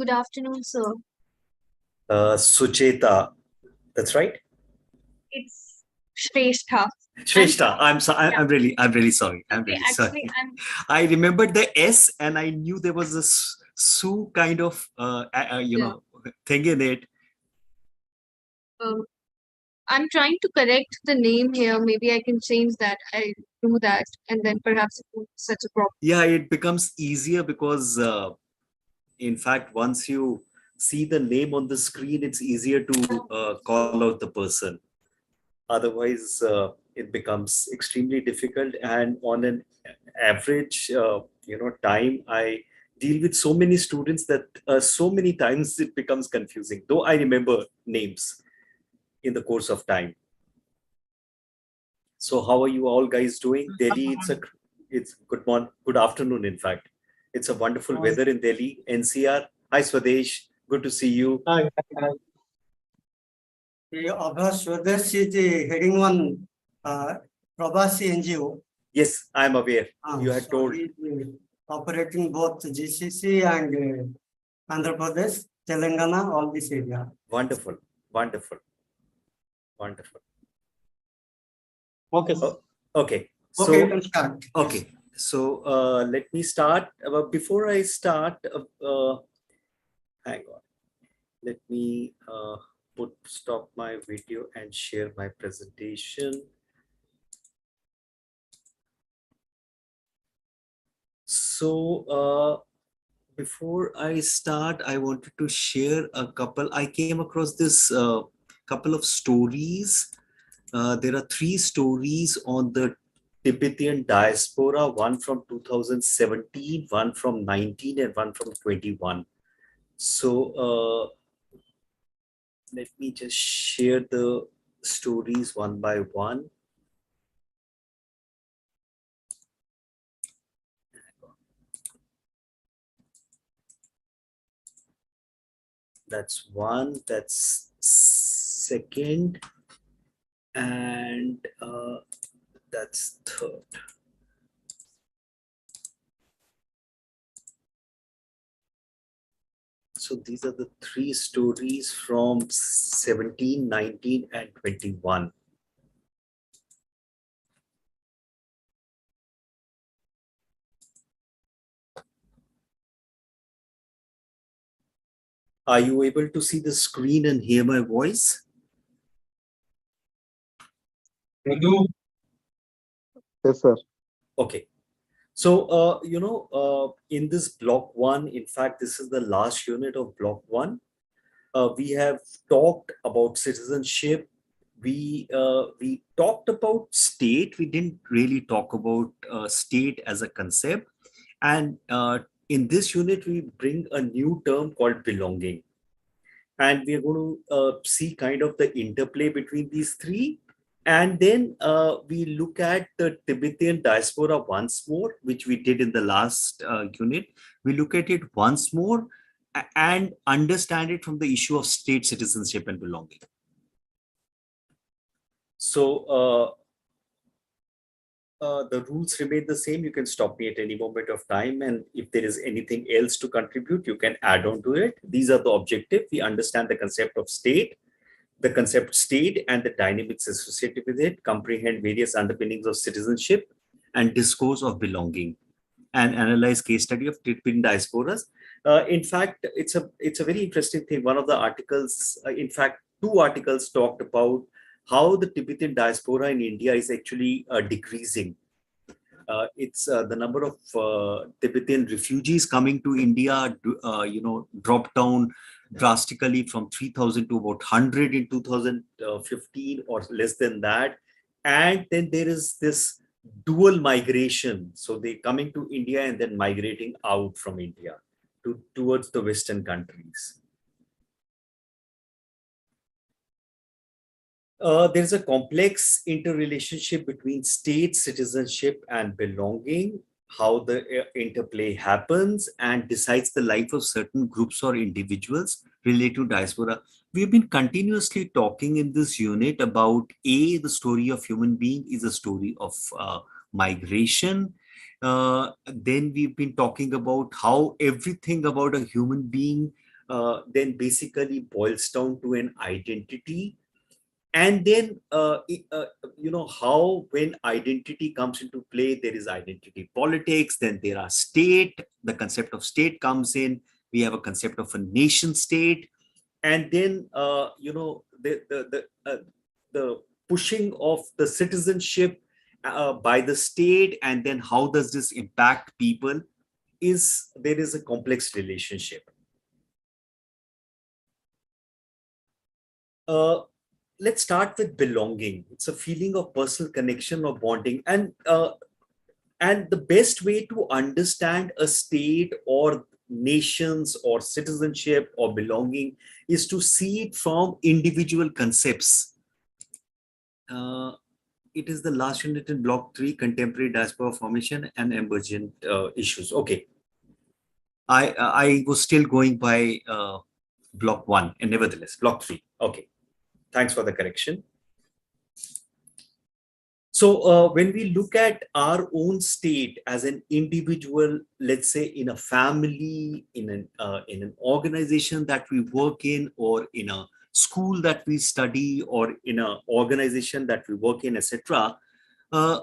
Good afternoon, sir. Sucheta, that's right. It's Shrestha. I'm Shrestha, sorry. Yeah, I'm really sorry. it's I'm okay. really Actually, sorry. I remembered the S and I knew there was a Su kind of yeah, thing in it. um, I'm trying to correct the name here. Maybe I can change that. I do that, and then perhaps it won't be such a problem. Yeah, it becomes easier because in fact, once you see the name on the screen, it's easier to call out the person. Otherwise, it becomes extremely difficult. And on an average, time, I deal with so many students that so many times it becomes confusing. Though I remember names in the course of time. So, how are you all guys doing? Delhi, it's good morning, good afternoon. In fact, it's a wonderful weather in Delhi. NCR. Hi, Swadesh. Good to see you. Hi, hi. Abhay Swadesh is the heading one Prabhasi NGO. Yes, I'm aware. You had So told. he is operating both GCC and Andhra Pradesh, Telangana, all this area. Wonderful, wonderful, wonderful. Okay. Okay, Okay, you so can start. okay, so let me start. Before I start, hang on. Let me stop my video and share my presentation. So before I start, I wanted to share a couple. I came across this couple of stories. There are three stories on the Tibetan diaspora, one from 2017, one from 19, and one from 21. So let me just share the stories one by one. That's one, that's second, and that's third. So these are the three stories from 17, 19, and 21. Are you able to see the screen and hear my voice? Yes, sir. Okay. So, in this block one, in fact, this is the last unit of block one. We have talked about citizenship. We talked about state. We didn't really talk about state as a concept. And in this unit, we bring a new term called belonging. And we're going to see kind of the interplay between these three. And then we look at the Tibetan diaspora once more, which we did in the last unit. We look at it once more and understand it from the issue of state citizenship and belonging. So the rules remain the same. You can stop me at any moment of time. And if there is anything else to contribute, you can add on to it. These are the objective. We understand the concept of state, the concept state and the dynamics associated with it, comprehend various underpinnings of citizenship and discourse of belonging, and analyze case study of Tibetan diasporas. In fact, it's a very interesting thing. One of the articles, in fact, two articles talked about how the Tibetan diaspora in India is actually decreasing. It's the number of Tibetan refugees coming to India, dropped down drastically from 3,000 to about 100 in 2015 or less than that. And then there is this dual migration. So they coming to India and then migrating out from India towards the Western countries. There's a complex interrelationship between state citizenship and belonging, how the interplay happens and decides the life of certain groups or individuals related to diaspora. We've been continuously talking in this unit about the story of human being is a story of migration. Then we've been talking about how everything about a human being then basically boils down to an identity. And then, how when identity comes into play, there is identity politics, then there are state, the concept of state comes in, we have a concept of a nation state, and then, the pushing of the citizenship by the state, and then how does this impact people, is there is a complex relationship. Uh, let's start with belonging. It's a feeling of personal connection or bonding, and the best way to understand a state or nations or citizenship or belonging is to see it from individual concepts. Uh, it is the last unit in block 3, contemporary diaspora formation and emergent issues. Okay, I was still going by block 1, and nevertheless block 3. Okay, thanks for the correction. So when we look at our own state as an individual, let's say in a family, in an organization that we work in, or in a school that we study, or in an organization that we work in, etc.,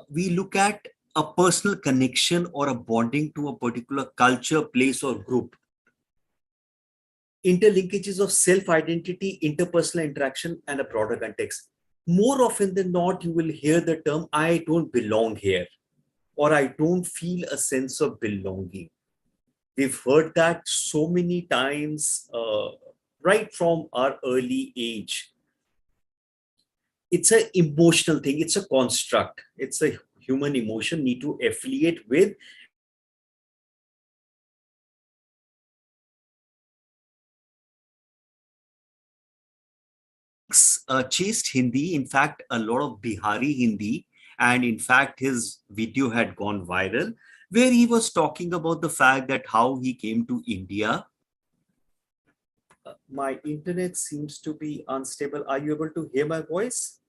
we look at a personal connection or a bonding to a particular culture, place, or group. Interlinkages of self-identity, interpersonal interaction, and a broader context. More often than not, you will hear the term, I don't belong here, or I don't feel a sense of belonging. We've heard that so many times, right from our early age. It's an emotional thing, it's a construct, it's a human emotion, need to affiliate with. Chased Hindi, in fact, a lot of Bihari Hindi, and in fact, his video had gone viral, where he was talking about the fact that how he came to India. My internet seems to be unstable. Are you able to hear my voice?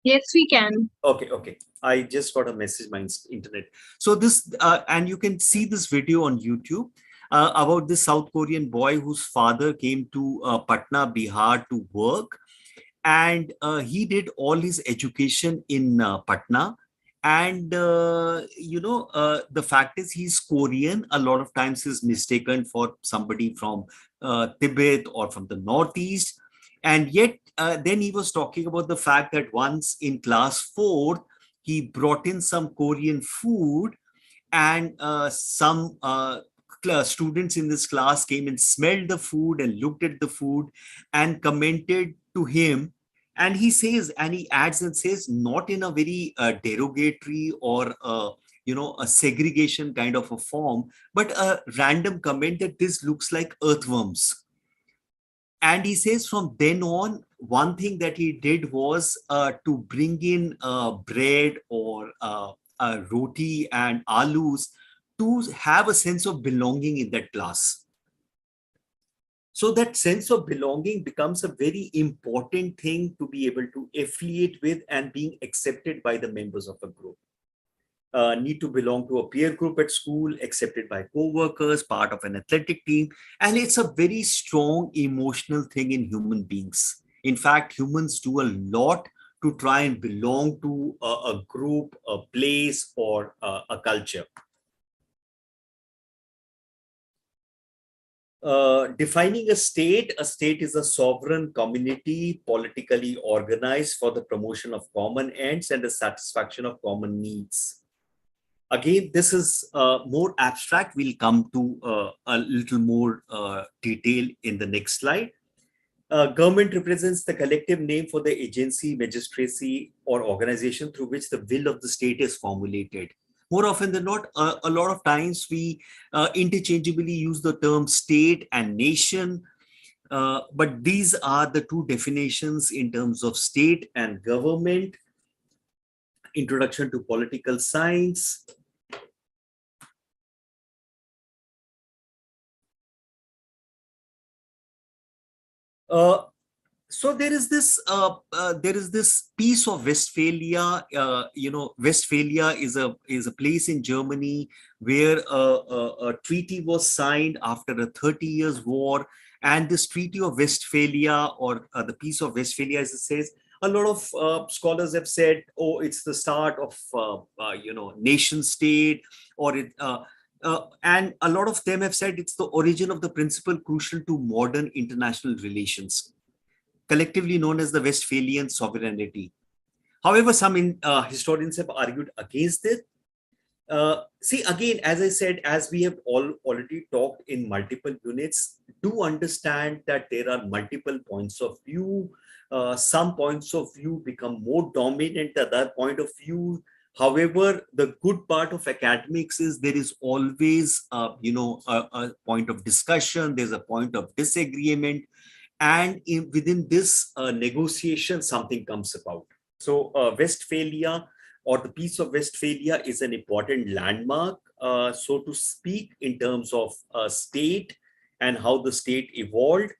Yes, we can. Okay. I just got a message, my internet. So this, and you can see this video on YouTube. About this South Korean boy whose father came to Patna, Bihar to work. And he did all his education in Patna. And, the fact is he's Korean. A lot of times he's mistaken for somebody from Tibet or from the Northeast. And yet, then he was talking about the fact that once in class 4th, he brought in some Korean food, and some students in this class came and smelled the food and looked at the food and commented to him. And he says, and he adds and says, not in a very derogatory or a segregation kind of a form, but a random comment that this looks like earthworms. And he says from then on, one thing that he did was to bring in bread or roti and alus to have a sense of belonging in that class. So that sense of belonging becomes a very important thing to be able to affiliate with and being accepted by the members of a group. Need to belong to a peer group at school, accepted by co-workers, part of an athletic team. And it's a very strong emotional thing in human beings. In fact, humans do a lot to try and belong to a group, a place, or a culture. Defining a state is a sovereign community politically organized for the promotion of common ends and the satisfaction of common needs. Again, this is more abstract. We'll come to a little more detail in the next slide. Government represents the collective name for the agency, magistracy, or organization through which the will of the state is formulated. More often than not, a lot of times we interchangeably use the term state and nation, but these are the two definitions in terms of state and government. Introduction to political science. So there is this piece of Westphalia. Westphalia is a place in Germany where a treaty was signed after a 30 years war, and this Treaty of Westphalia, or the Peace of Westphalia, as it says, a lot of scholars have said, oh, it's the start of nation state, or and a lot of them have said it's the origin of the principle crucial to modern international relations, collectively known as the Westphalian sovereignty. However, some historians have argued against it. See, again, as I said, as we have already talked in multiple units, do understand that there are multiple points of view. Some points of view become more dominant than other point of view. However, the good part of academics is there is always, a point of discussion. There's a point of disagreement, and within this negotiation, something comes about. So Westphalia, or the Peace of Westphalia, is an important landmark, so to speak, in terms of state and how the state evolved.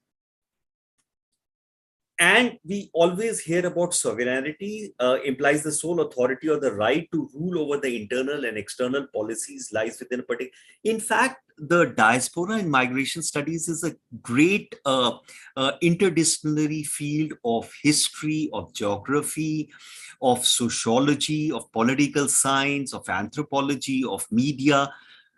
And we always hear about sovereignty implies the sole authority or the right to rule over the internal and external policies lies within a particular. In fact, the diaspora and migration studies is a great interdisciplinary field of history, of geography, of sociology, of political science, of anthropology, of media.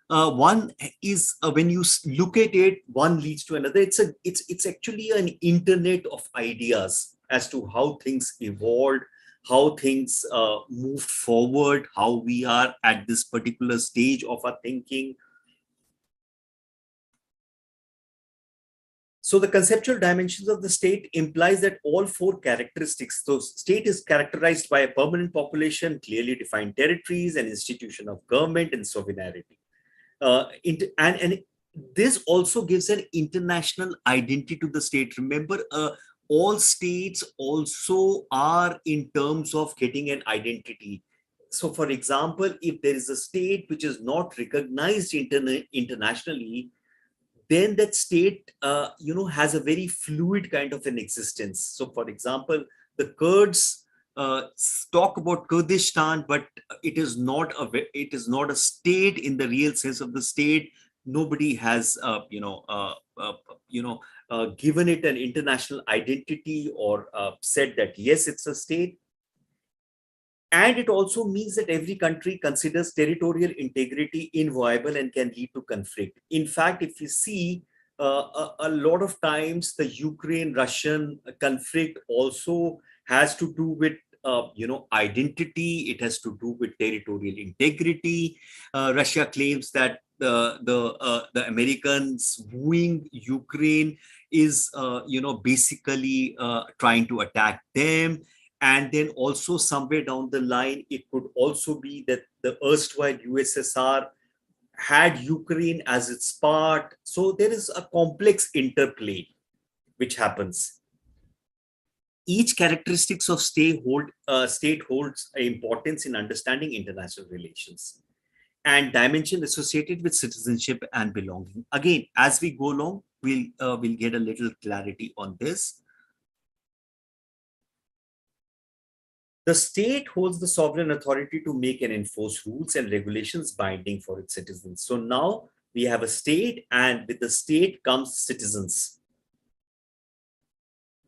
One is when you look at it, one leads to another. It's actually an internet of ideas as to how things evolved, how things moved forward, how we are at this particular stage of our thinking. So the conceptual dimensions of the state implies that all four characteristics. So state is characterized by a permanent population, clearly defined territories, an institution of government, and sovereignty. And this also gives an international identity to the state. Remember, all states also are in terms of getting an identity. So, for example, if there is a state which is not recognized internationally, then that state, has a very fluid kind of an existence. So, for example, the Kurds talk about Kurdistan, but it is not a state in the real sense of the state. Nobody has given it an international identity, or said that yes, it's a state. And it also means that every country considers territorial integrity inviolable and can lead to conflict. In fact, if you see, a lot of times the Ukraine-Russian conflict also has to do with identity. It has to do with territorial integrity. Russia claims that the Americans wooing Ukraine is basically trying to attack them. And then also somewhere down the line, it could also be that the erstwhile USSR had Ukraine as its part. So there is a complex interplay which happens. Each characteristics of state holds importance in understanding international relations, and dimension associated with citizenship and belonging. Again, as we go along, we'll get a little clarity on this. The state holds the sovereign authority to make and enforce rules and regulations binding for its citizens. So now we have a state, and with the state comes citizens.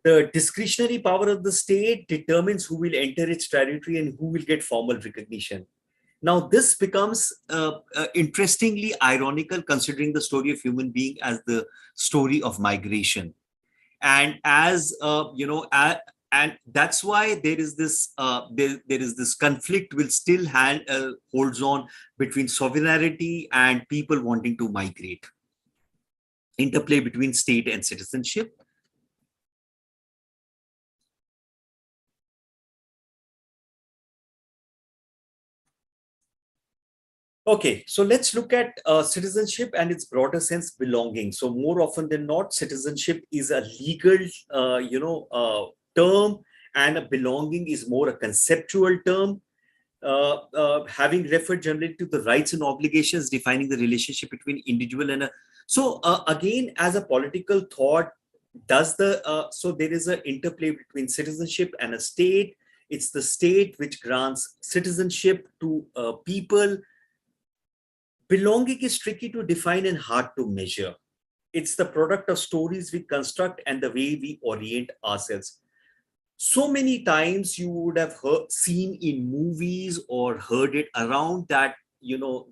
The discretionary power of the state determines who will enter its territory and who will get formal recognition. Now, this becomes interestingly ironical, considering the story of human being as the story of migration. And as and that's why there is this conflict will still holds on between sovereignty and people wanting to migrate. Interplay between state and citizenship. Okay, so let's look at citizenship and its broader sense, belonging. So more often than not, citizenship is a legal, term, and a belonging is more a conceptual term. Having referred generally to the rights and obligations defining the relationship between individual and a. So again, as a political thought, So there is an interplay between citizenship and a state. It's the state which grants citizenship to people. Belonging is tricky to define and hard to measure. It's the product of stories we construct and the way we orient ourselves. So many times you would have seen in movies or heard it around that,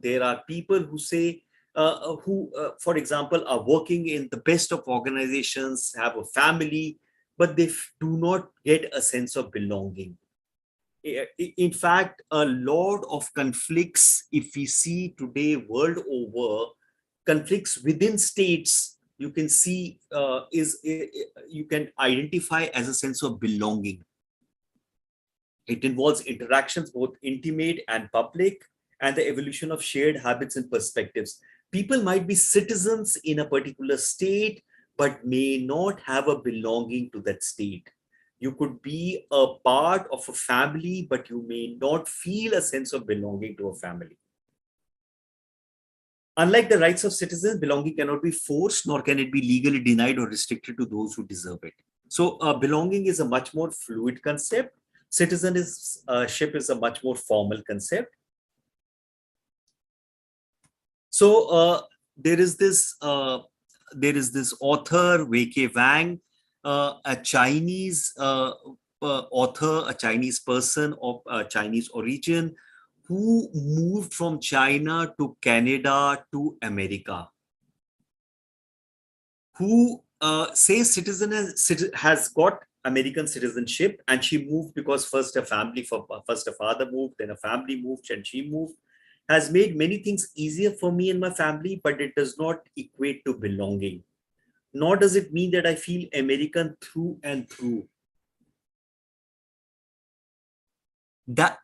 there are people who say, for example, are working in the best of organizations, have a family, but they do not get a sense of belonging. In fact, a lot of conflicts, if we see today world over, conflicts within states, you can see you can identify as a sense of belonging. It involves interactions, both intimate and public, and the evolution of shared habits and perspectives. People might be citizens in a particular state, but may not have a belonging to that state. You could be a part of a family, but you may not feel a sense of belonging to a family. Unlike the rights of citizens, belonging cannot be forced, nor can it be legally denied or restricted to those who deserve it. So, belonging is a much more fluid concept. Citizenship is a much more formal concept. So, there is this author Wei Wang, a Chinese author, a Chinese person of Chinese origin, who moved from China to Canada to America, who says has got American citizenship, and she moved because first a father moved, then a family moved, and she moved. Has made many things easier for me and my family, but it does not equate to belonging. Nor does it mean that I feel American through and through. That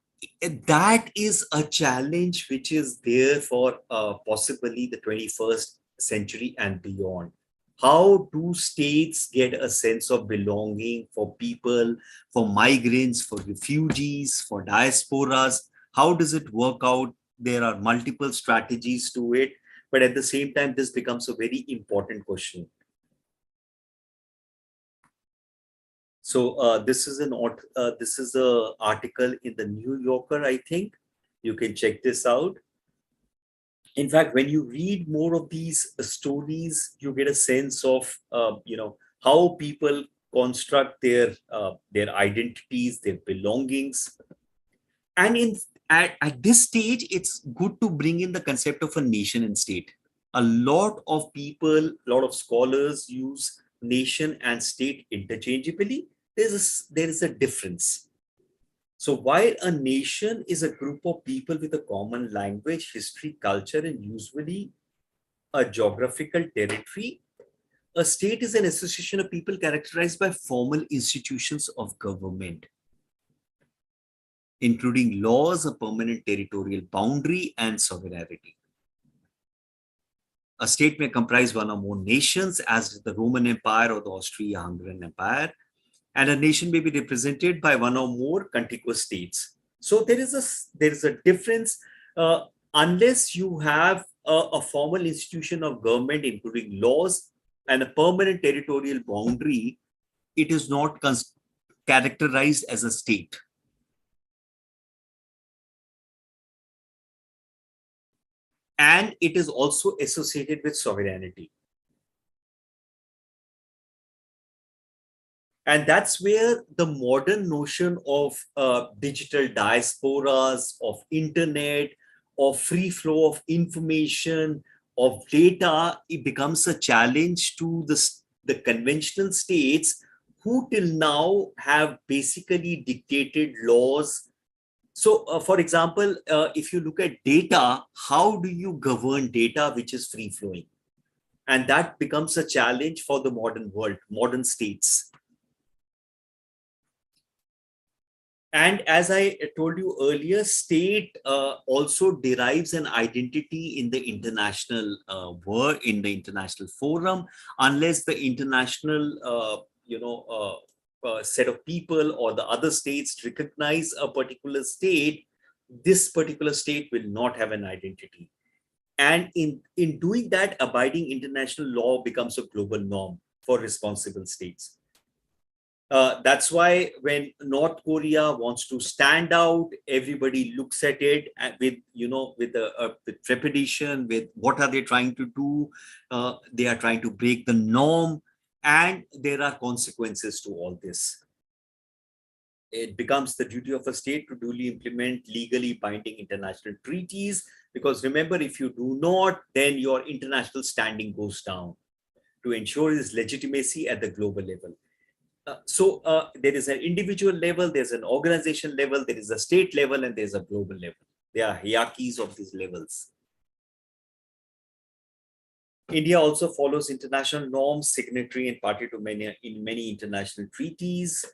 is a challenge which is there for possibly the 21st century and beyond. How do states get a sense of belonging for people, for migrants, for refugees, for diasporas? How does it work out? There are multiple strategies to it, but at the same time, this becomes a very important question. So this is an article in the New Yorker, I think. You can check this out. In fact, when you read more of these stories, you get a sense of how people construct their identities, their belongings, and at this stage, it's good to bring in the concept of a nation and state. A lot of people, a lot of scholars use nation and state interchangeably. There is a difference. So while a nation is a group of people with a common language, history, culture, and usually a geographical territory, a state is an association of people characterized by formal institutions of government, including laws, a permanent territorial boundary, and sovereignty. A state may comprise one or more nations, as did the Roman Empire or the Austro-Hungarian Empire, and a nation may be represented by one or more contiguous states. So there is a difference. Unless you have a formal institution of government, including laws and a permanent territorial boundary, it is not characterized as a state. And it is also associated with sovereignty. And that's where the modern notion of digital diasporas, of internet, of free flow of information, of data, it becomes a challenge to the conventional states who till now have basically dictated laws. So, for example, if you look at data, how do you govern data which is free flowing? And that becomes a challenge for the modern world, modern states. And as I told you earlier, state also derives an identity in the international world, in the international forum, unless the international, set of people or the other states recognize a particular state, this particular state will not have an identity. And in doing that, abiding international law becomes a global norm. for responsible states. That's why when North Korea wants to stand out, everybody looks at it with, with trepidation, with what are they trying to do? They are trying to break the norm, and there are consequences to all this. It becomes the duty of a state to duly implement legally binding international treaties, because remember, if you do not, then your international standing goes down, to ensure its legitimacy at the global level. There is an individual level, there's an organization level, there is a state level, and there's a global level. There are hierarchies of these levels. India also follows international norms, signatory and party to many international treaties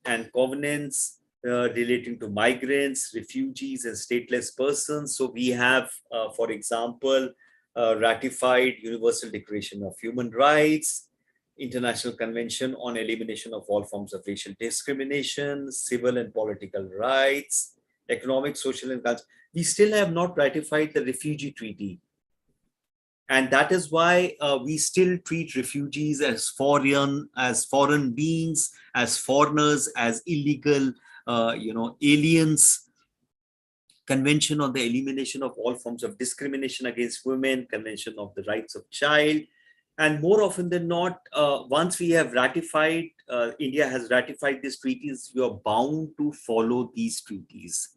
and covenants relating to migrants, refugees, and stateless persons. So we have, for example, ratified Universal Declaration of Human Rights, International Convention on Elimination of All Forms of Racial Discrimination, Civil and Political Rights, Economic, Social, and Cultural. We still have not ratified the Refugee Treaty. And that is why we still treat refugees as foreign beings, as foreigners, as illegal, aliens. Convention on the Elimination of All Forms of Discrimination against Women, Convention of the Rights of Child. And more often than not, once we have ratified, India has ratified these treaties, you are bound to follow these treaties.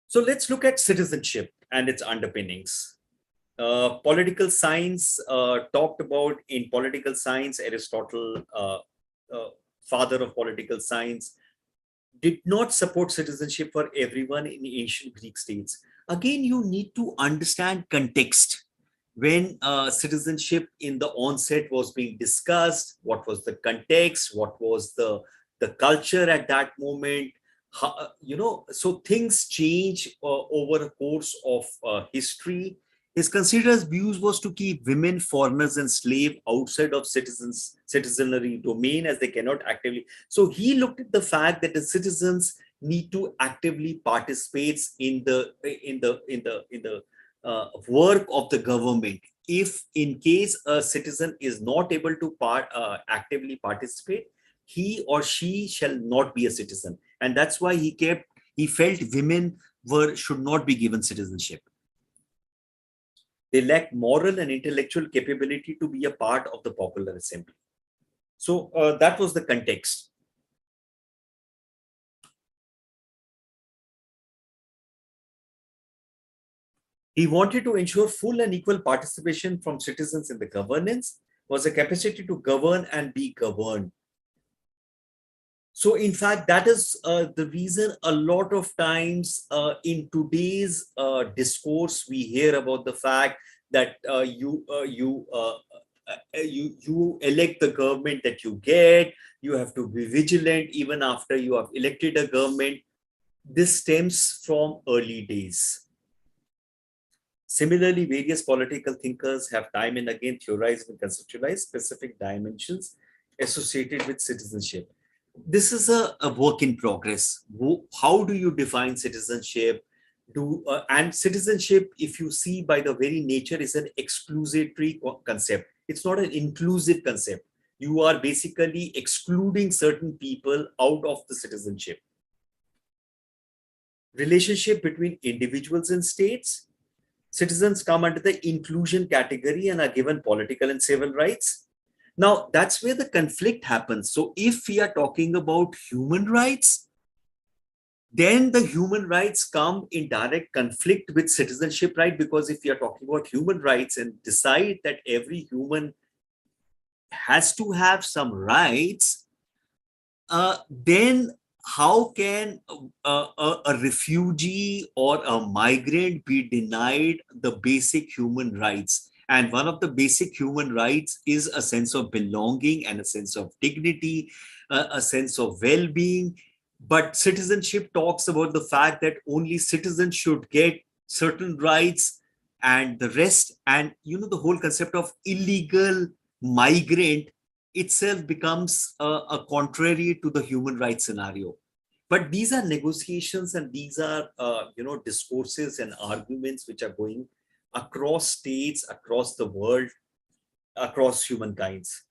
So let's look at citizenship and its underpinnings. Political science talked about in political science, Aristotle, father of political science, did not support citizenship for everyone in ancient Greek states. Again, you need to understand context. When citizenship in the onset was being discussed, what was the context, what was the culture at that moment? So things change over a course of history. His considered views was to keep women, foreigners, and slave outside of citizenry domain, as they cannot actively. So he looked at the fact that the citizens need to actively participate in the work of the government. If in case a citizen is not able to actively participate, he or she shall not be a citizen. And that's why he felt women should not be given citizenship. They lack moral and intellectual capability to be a part of the popular assembly. So that was the context. He wanted to ensure full and equal participation from citizens in the governance, was a capacity to govern and be governed. So in fact, that is the reason a lot of times in today's discourse, we hear about the fact that you elect the government that you get, you have to be vigilant even after you have elected a government. This stems from early days. Similarly, various political thinkers have time and again theorized and conceptualized specific dimensions associated with citizenship. This is a work in progress. How do you define citizenship? And citizenship, if you see by the very nature, is an exclusionary concept. It's not an inclusive concept. You are basically excluding certain people out of the citizenship. Relationship between individuals and states. Citizens come under the inclusion category and are given political and civil rights. Now, that's where the conflict happens. So if we are talking about human rights, then the human rights come in direct conflict with citizenship right, because if we are talking about human rights and decide that every human has to have some rights, then how can a refugee or a migrant be denied the basic human rights? And one of the basic human rights is a sense of belonging and a sense of dignity, a sense of well-being. But citizenship talks about the fact that only citizens should get certain rights and the rest. And, the whole concept of illegal migrant itself becomes a contrary to the human rights scenario. But these are negotiations, and these are discourses and arguments which are going across states, across the world, across humankinds.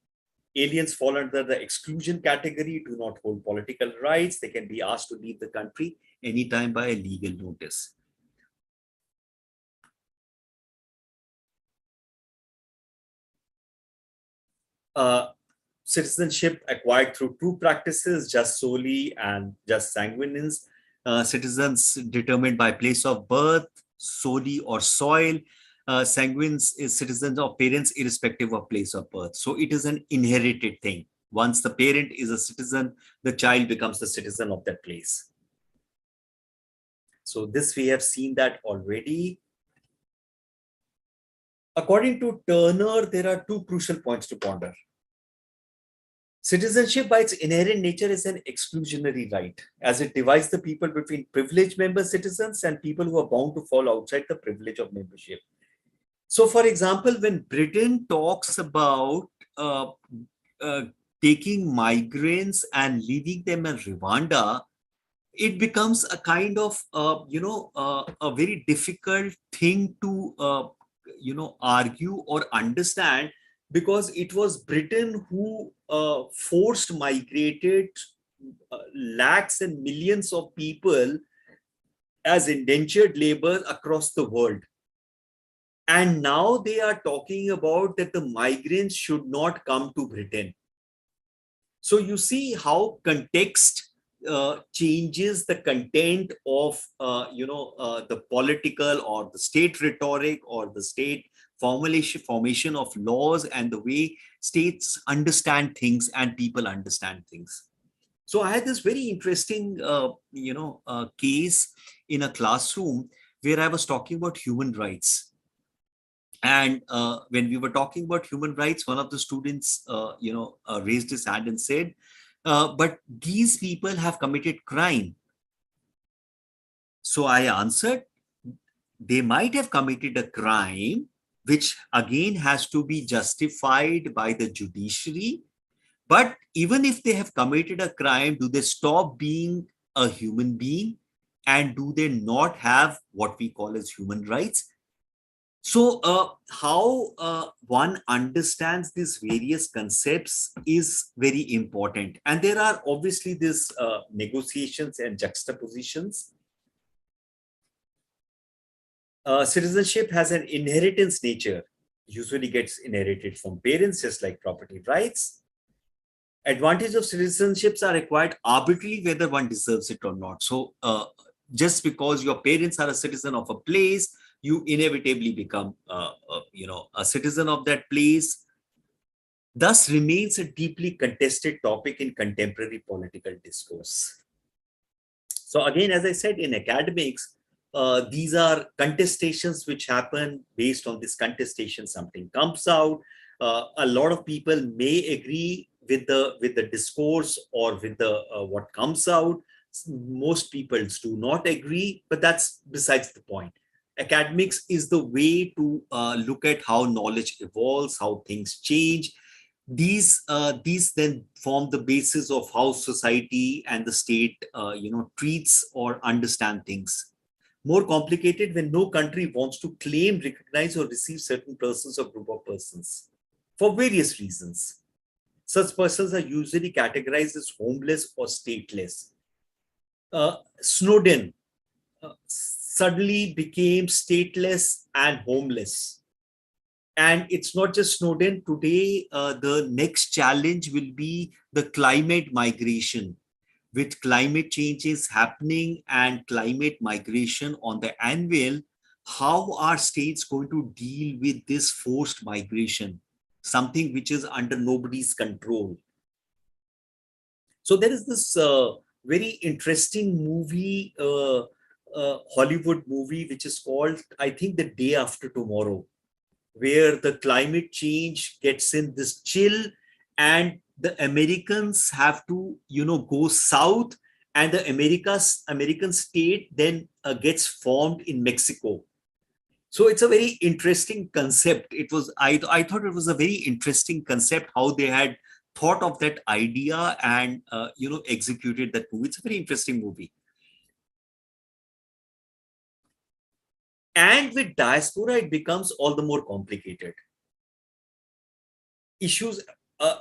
Aliens fall under the exclusion category, do not hold political rights. They can be asked to leave the country anytime by a legal notice. Citizenship acquired through two practices, just soli and just sanguinis. Citizens determined by place of birth, soli or soil. Sanguines is citizens of parents irrespective of place of birth. So it is an inherited thing. Once the parent is a citizen, the child becomes the citizen of that place. So this we have seen that already. According to Turner, there are two crucial points to ponder. Citizenship by its inherent nature is an exclusionary right, as it divides the people between privileged member citizens and people who are bound to fall outside the privilege of membership. So, for example, when Britain talks about taking migrants and leaving them in Rwanda, it becomes a kind of, a very difficult thing to, argue or understand, because it was Britain who forced migrated lakhs and millions of people as indentured labor across the world. And now they are talking about that the migrants should not come to Britain. So you see how context changes the content of, the political or the state rhetoric or the state formation of laws, and the way states understand things and people understand things. So I had this very interesting, case in a classroom where I was talking about human rights. And when we were talking about human rights, one of the students, raised his hand and said, but these people have committed crime. So I answered, they might have committed a crime, which again has to be justified by the judiciary. But even if they have committed a crime, do they stop being a human being? And do they not have what we call as human rights? So how one understands these various concepts is very important. And there are obviously these negotiations and juxtapositions. Citizenship has an inheritance nature, usually gets inherited from parents, just like property rights. Advantage of citizenships are acquired arbitrarily whether one deserves it or not. So just because your parents are a citizen of a place, you inevitably become a citizen of that place. Thus remains a deeply contested topic in contemporary political discourse. So again, as I said, in academics, these are contestations which happen. Based on this contestation, something comes out. A lot of people may agree with the discourse or with the what comes out. Most people do not agree, but that's besides the point. Academics is the way to look at how knowledge evolves, how things change. These then form the basis of how society and the state treats or understand things. More complicated when no country wants to claim, recognize, or receive certain persons or group of persons for various reasons. Such persons are usually categorized as homeless or stateless. Snowden suddenly became stateless and homeless. And it's not just Snowden. Today, the next challenge will be the climate migration. With climate changes happening and climate migration on the anvil, how are states going to deal with this forced migration? Something which is under nobody's control. So there is this very interesting movie, Hollywood movie, which is called, I think, The Day After Tomorrow, where the climate change gets in this chill and the Americans have to, go south, and the American state then gets formed in Mexico. So it's a very interesting concept. I thought it was a very interesting concept how they had thought of that idea and executed that movie. It's a very interesting movie. And with diaspora, it becomes all the more complicated. Issues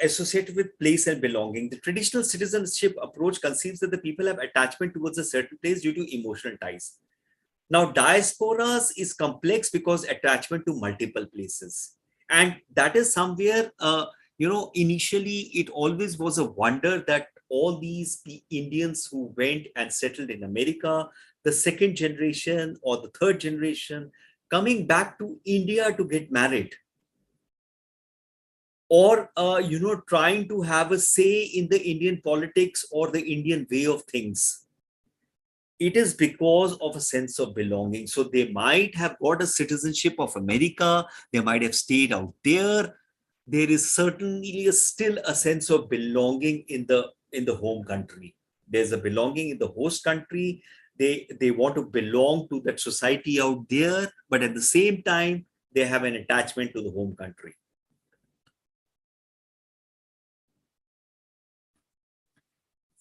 associated with place and belonging. The traditional citizenship approach conceives that the people have attachment towards a certain place due to emotional ties. Now, diasporas is complex because attachment to multiple places. And that is somewhere, initially it always was a wonder that all these Indians who went and settled in America, the second generation or the third generation, coming back to India to get married, or trying to have a say in the Indian politics or the Indian way of things. It is because of a sense of belonging. So they might have got a citizenship of America, they might have stayed out there. There is certainly still a sense of belonging in the home country. There's a belonging in the host country. They want to belong to that society out there, but at the same time, they have an attachment to the home country.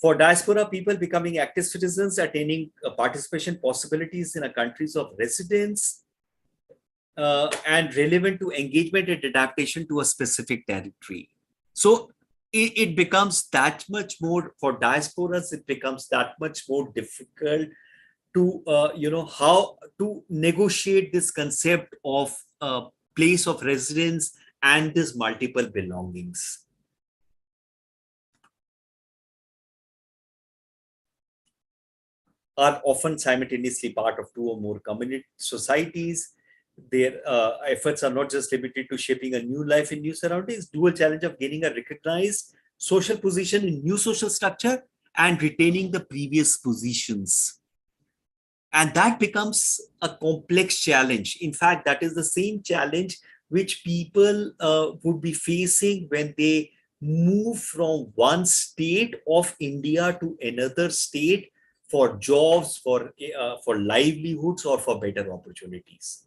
For diaspora people, becoming active citizens, attaining participation possibilities in a countries of residence, and relevant to engagement and adaptation to a specific territory. So it becomes that much more, for diasporas, it becomes that much more difficult to, how to negotiate this concept of place of residence and this multiple belongings. Are often simultaneously part of two or more community societies. Their efforts are not just limited to shaping a new life in new surroundings. Dual challenge of gaining a recognized social position in new social structure and retaining the previous positions. And that becomes a complex challenge. In fact, that is the same challenge which people would be facing when they move from one state of India to another state for jobs, for livelihoods, or for better opportunities.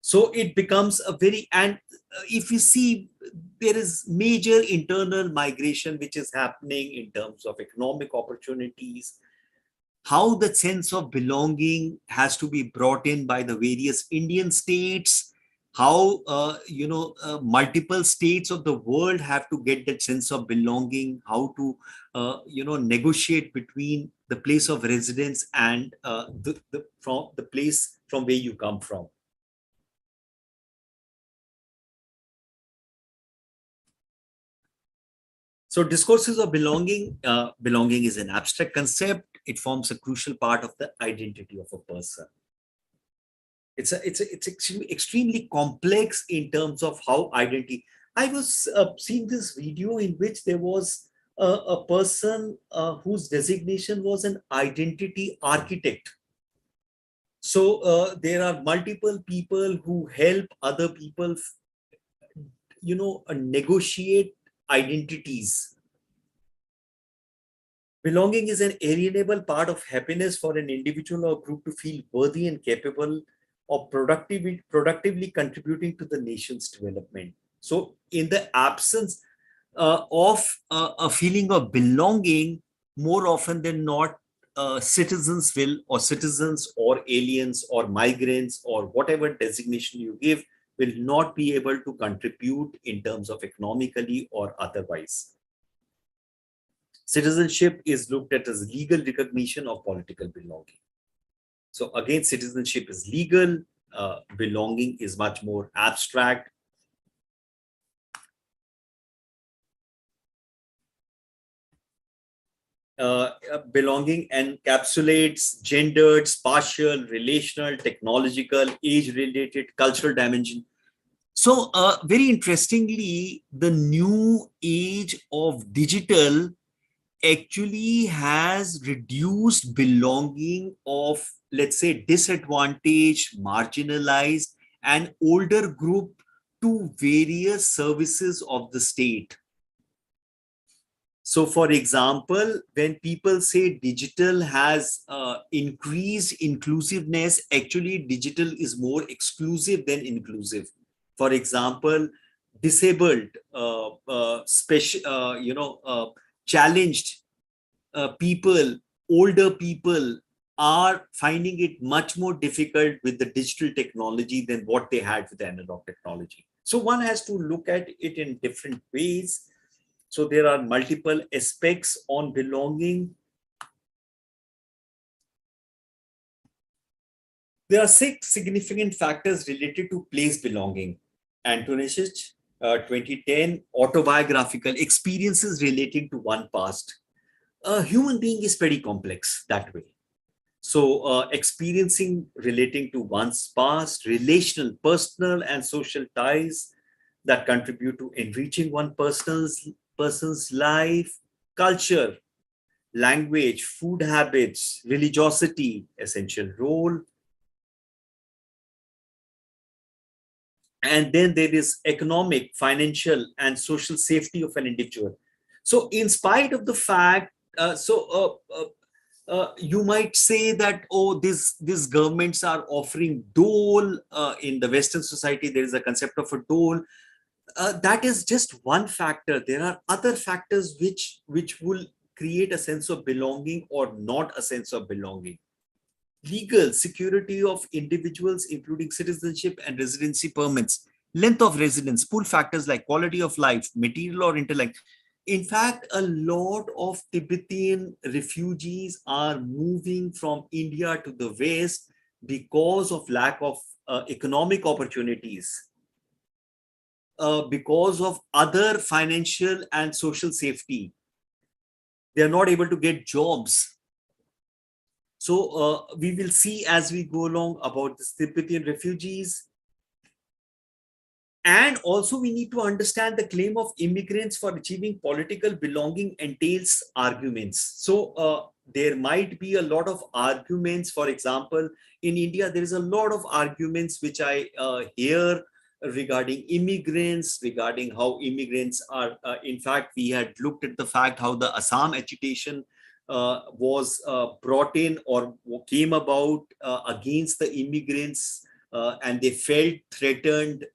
So it becomes a very, and if you see, there is major internal migration which is happening in terms of economic opportunities, how the sense of belonging has to be brought in by the various Indian states, how multiple states of the world have to get that sense of belonging, how to negotiate between the place of residence and from the place from where you come from. So discourses of belonging, belonging is an abstract concept. It forms a crucial part of the identity of a person. It's extremely complex in terms of how identity. I was seeing this video in which there was a person whose designation was an identity architect. So there are multiple people who help other people, negotiate identities. Belonging is an alienable part of happiness for an individual or group to feel worthy and capable of productively contributing to the nation's development. So in the absence of a feeling of belonging, more often than not, citizens or aliens or migrants or whatever designation you give will not be able to contribute in terms of economically or otherwise. Citizenship is looked at as legal recognition of political belonging. So again, citizenship is legal, belonging is much more abstract. Belonging encapsulates gendered, spatial, relational, technological, age-related, cultural dimension. So very interestingly, the new age of digital actually has reduced belonging of, let's say, disadvantaged, marginalized, and older group to various services of the state. So, for example, when people say digital has increased inclusiveness, actually digital is more exclusive than inclusive. For example, disabled, challenged people, older people are finding it much more difficult with the digital technology than what they had with the analog technology. So one has to look at it in different ways. So there are multiple aspects on belonging. There are 6 significant factors related to place belonging. Antonicic, 2010, autobiographical experiences relating to one past. A human being is pretty complex that way. So, experiencing relating to one's past, relational, personal, and social ties that contribute to enriching one person's life, culture, language, food habits, religiosity, essential role. And then there is economic, financial, and social safety of an individual. So, in spite of the fact, you might say that, oh, these governments are offering dole. In the Western society, there is a concept of a dole. That is just one factor. There are other factors which will create a sense of belonging or not a sense of belonging. Legal security of individuals, including citizenship and residency permits, length of residence, pull factors like quality of life, material or intellect. In fact, a lot of Tibetan refugees are moving from India to the West because of lack of economic opportunities, because of other financial and social safety. They are not able to get jobs. So we will see as we go along about the Tibetan refugees. And also we need to understand the claim of immigrants for achieving political belonging entails arguments. So there might be a lot of arguments. For example, in India, there is a lot of arguments which I hear regarding immigrants, regarding how immigrants are, in fact, we had looked at the fact how the Assam agitation was brought in or came about against the immigrants, and they felt threatened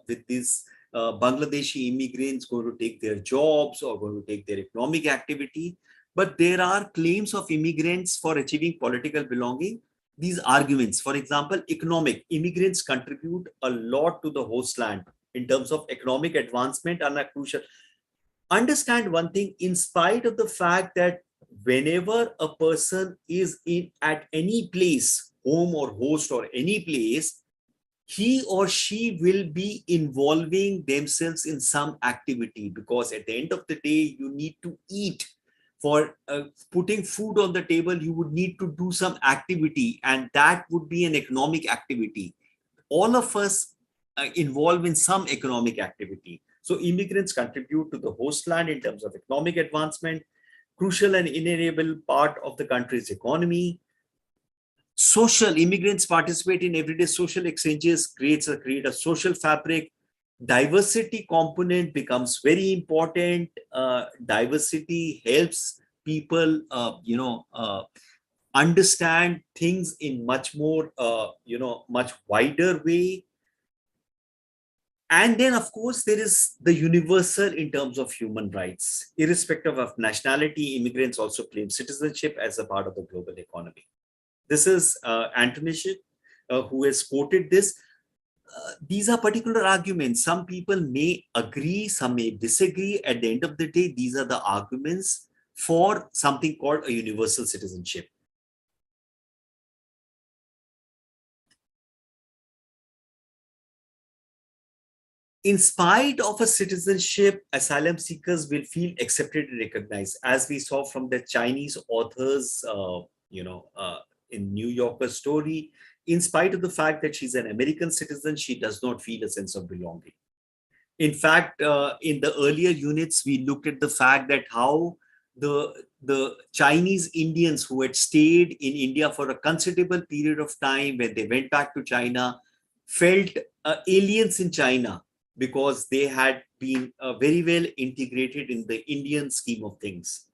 with these Bangladeshi immigrants going to take their jobs or going to take their economic activity. But there are claims of immigrants for achieving political belonging. These arguments, for example, economic, immigrants contribute a lot to the host land in terms of economic advancement and are crucial. Understand one thing, in spite of the fact that whenever a person is in at any place, home or host or any place, he or she will be involving themselves in some activity, because at the end of the day, you need to eat. For putting food on the table, you would need to do some activity, and that would be an economic activity. All of us involve in some economic activity. So immigrants contribute to the host land in terms of economic advancement, crucial and inalienable part of the country's economy. Social, immigrants participate in everyday social exchanges, create a social fabric. Diversity component becomes very important. Diversity helps people, understand things in much more, much wider way. And then, of course, there is the universal in terms of human rights. Irrespective of nationality, immigrants also claim citizenship as a part of the global economy. This is Antonicic, who has quoted this. These are particular arguments. Some people may agree, some may disagree. At the end of the day, these are the arguments for something called a universal citizenship. In spite of a citizenship, asylum seekers will feel accepted and recognized, as we saw from the Chinese authors, in New Yorker story. In spite of the fact that she's an American citizen, she does not feel a sense of belonging. In fact, in the earlier units, we looked at the fact that how the Chinese Indians who had stayed in India for a considerable period of time, when they went back to China, felt aliens in China, because they had been very well integrated in the Indian scheme of things.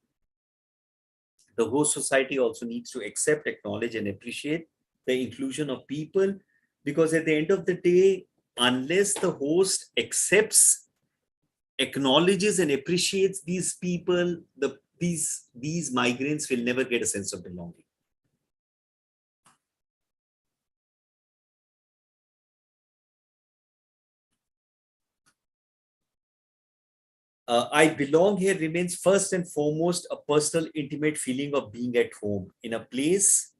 The host society also needs to accept, acknowledge, and appreciate the inclusion of people, because at the end of the day, unless the host accepts acknowledges and appreciates these people, these migrants will never get a sense of belonging. I belong here remains first and foremost a personal, intimate feeling of being at home in a place,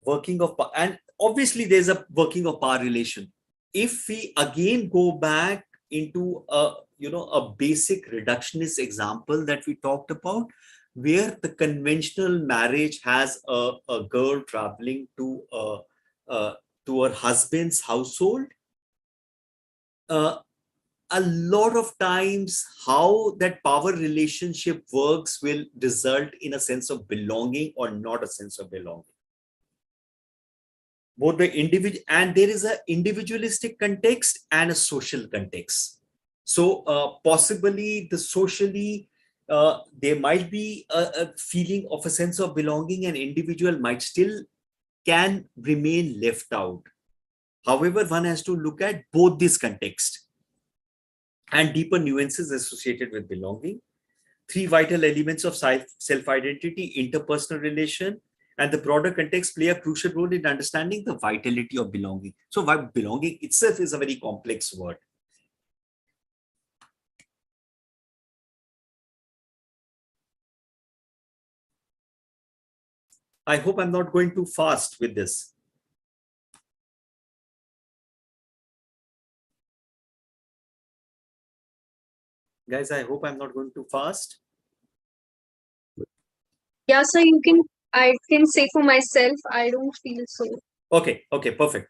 working of, and obviously there's a working of power relation. If we again go back into a a basic reductionist example that we talked about, where the conventional marriage has a girl traveling to her husband's household, a lot of times how that power relationship works will result in a sense of belonging or not a sense of belonging. Both the individual, and there is an individualistic context and a social context. So possibly the socially, there might be a feeling of a sense of belonging, and individual might still can remain left out. However, one has to look at both this context and deeper nuances associated with belonging. Three vital elements of self-identity, interpersonal relation, and the broader context play a crucial role in understanding the vitality of belonging. So belonging itself is a very complex word. I hope I'm not going too fast with this. Guys, I hope I'm not going too fast. Yeah, so I can say for myself, I don't feel so. Okay, perfect.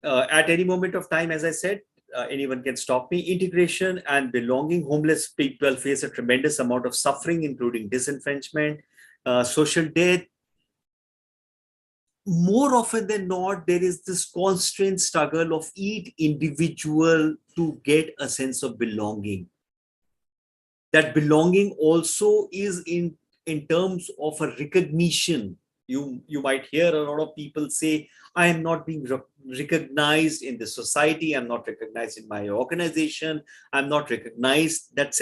At any moment of time, as I said, anyone can stop me. Integration and belonging. Homeless people face a tremendous amount of suffering, including disenfranchisement, social death. More often than not, there is this constant struggle of each individual to get a sense of belonging. That belonging also is in terms of a recognition. You might hear a lot of people say, I am not being recognized in the society, I'm not recognized in my organization, I'm not recognized. That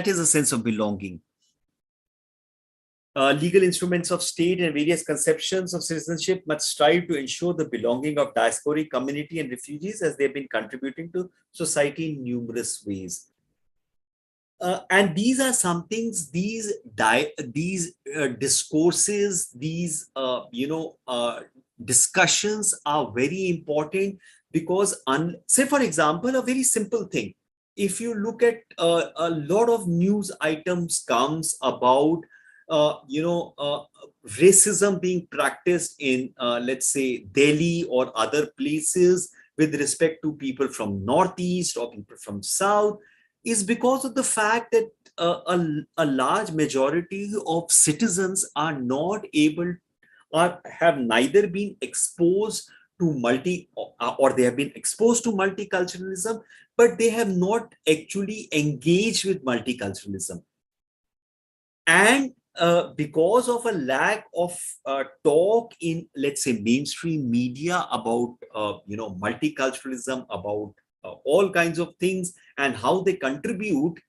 is a sense of belonging. Legal instruments of state and various conceptions of citizenship must strive to ensure the belonging of diasporic community and refugees, as they've been contributing to society in numerous ways. And these are some things, these discourses, these discussions are very important, because say for example, a very simple thing, if you look at a lot of news items comes about racism being practiced in let's say Delhi or other places with respect to people from Northeast or people from South, is because of the fact that a large majority of citizens are not able, or have neither been exposed to or they have been exposed to multiculturalism, but they have not actually engaged with multiculturalism. And because of a lack of talk in, let's say, mainstream media about multiculturalism, about all kinds of things and how they contribute,